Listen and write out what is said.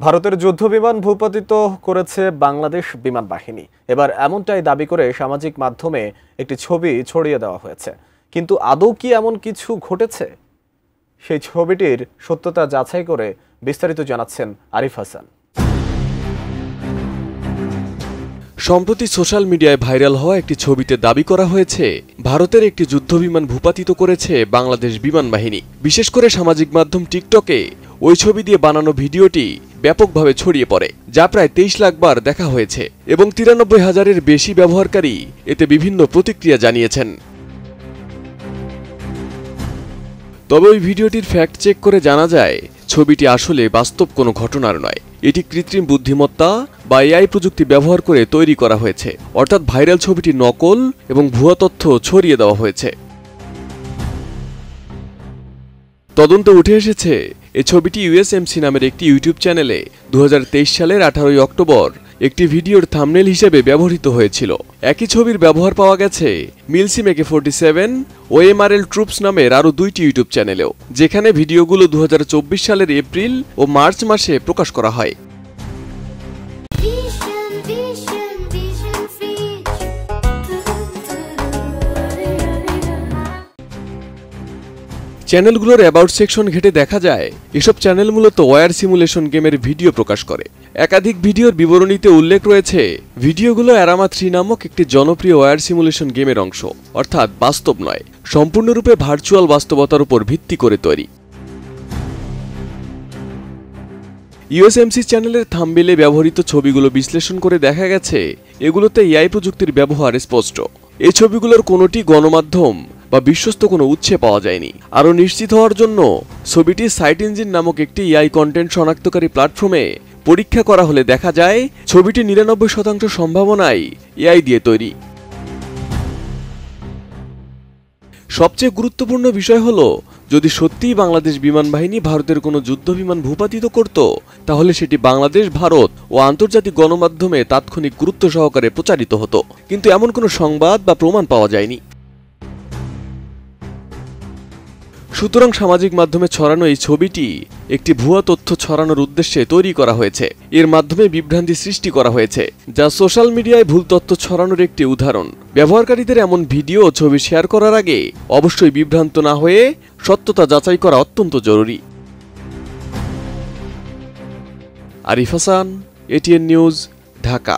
ভারতের যুদ্ধবিমান ভূপাতিত করেছে বাংলাদেশ বিমান বাহিনী। এবার এমনটাই দাবি করে সামাজিক মাধ্যমে একটি ছবি ছড়িয়ে দেওয়া হয়েছে। কিন্তু আদৌ কি এমন কিছু ঘটেছে? সেই ছবিটির সত্যতা যাচাই করে বিস্তারিত জানাচ্ছেন আরিফ হাসান। সম্প্রতি সোশ্যাল মিডিয়ায় ভাইরাল হওয়া একটি ছবিতে দাবি করা হয়েছে ভারতের একটি যুদ্ধবিমান ভূপাতিত করেছে বাংলাদেশ বিমান বাহিনী। বিশেষ করে সামাজিক মাধ্যম টিকটকে ওই ছবি দিয়ে বানানো ভিডিওটি ব্যাপকভাবে ছড়িয়ে পড়ে, যা প্রায় 23 লাখ বার দেখা হয়েছে এবং 93,000-এর বেশি ব্যবহারকারী এতে বিভিন্ন প্রতিক্রিয়া জানিয়েছেন। তবে ওই ভিডিওটির ফ্যাক্ট চেক করে জানা যায় ছবিটি আসলে বাস্তব কোনো ঘটনার নয়। এটি কৃত্রিম বুদ্ধিমত্তা বা এআই প্রযুক্তি ব্যবহার করে তৈরি করা হয়েছে, অর্থাৎ ভাইরাল ছবিটি নকল এবং ভুয়া তথ্য ছড়িয়ে দেওয়া হয়েছে। তদন্তে উঠে এসেছে এই ছবিটি ইউএসএমসি নামের একটি ইউটিউব চ্যানেলে 2023 সালের 18 অক্টোবর একটি ভিডিওর থাম্বনেল হিসেবে ব্যবহৃত হয়েছিল। একই ছবির ব্যবহার পাওয়া গেছে মিলসিম AK-47 ও MRL ট্রুপস নামের আরও 2টি ইউটিউব চ্যানেলেও, যেখানে ভিডিওগুলো 2024 সালের এপ্রিল ও মার্চ মাসে প্রকাশ করা হয়। চ্যানেলগুলোর অ্যাবাউট সেকশন ঘেটে দেখা যায় এসব চ্যানেল মূলত ওয়্যার সিমুলেশন গেমের ভিডিও প্রকাশ করে। একাধিক ভিডিওর বিবরণীতে উল্লেখ রয়েছে ভিডিওগুলো অ্যারামা 3 নামক একটি জনপ্রিয় ওয়্যার সিমুলেশন গেমের অংশ, অর্থাৎ বাস্তব নয়, সম্পূর্ণরূপে ভার্চুয়াল বাস্তবতার উপর ভিত্তি করে তৈরি। ইউএসএমসি চ্যানেলের থাম্বনেলে ব্যবহৃত ছবিগুলো বিশ্লেষণ করে দেখা গেছে এগুলোতে এআই প্রযুক্তির ব্যবহার স্পষ্ট। এই ছবিগুলোর কোনোটি গণমাধ্যম বা বিশ্বস্ত কোনো উৎসে পাওয়া যায়নি। আরও নিশ্চিত হওয়ার জন্য ছবিটি সাইট ইঞ্জিন নামক একটি এআই কন্টেন্ট শনাক্তকারী প্ল্যাটফর্মে পরীক্ষা করা হলে দেখা যায় ছবিটি 99% সম্ভাবনায় এআই দিয়ে তৈরি। সবচেয়ে গুরুত্বপূর্ণ বিষয় হলো, যদি সত্যিই বাংলাদেশ বিমান বাহিনী ভারতের কোনো যুদ্ধবিমান ভূপাতিত করত, তাহলে সেটি বাংলাদেশ, ভারত ও আন্তর্জাতিক গণমাধ্যমে তাৎক্ষণিক গুরুত্ব সহকারে প্রচারিত হতো। কিন্তু এমন কোনো সংবাদ বা প্রমাণ পাওয়া যায়নি। সুতরাং সামাজিক মাধ্যমে ছড়ানো এই ছবিটি একটি ভুয়া তথ্য ছড়ানোর উদ্দেশ্যে তৈরি করা হয়েছে। এর মাধ্যমে বিভ্রান্তি সৃষ্টি করা হয়েছে, যা সোশ্যাল মিডিয়ায় ভুল তথ্য ছড়ানোর একটি উদাহরণ। ব্যবহারকারীদের এমন ভিডিও ও ছবি শেয়ার করার আগে অবশ্যই বিভ্রান্ত না হয়ে সত্যতা যাচাই করা অত্যন্ত জরুরি। Arif Hasan, ATN news, Dhaka.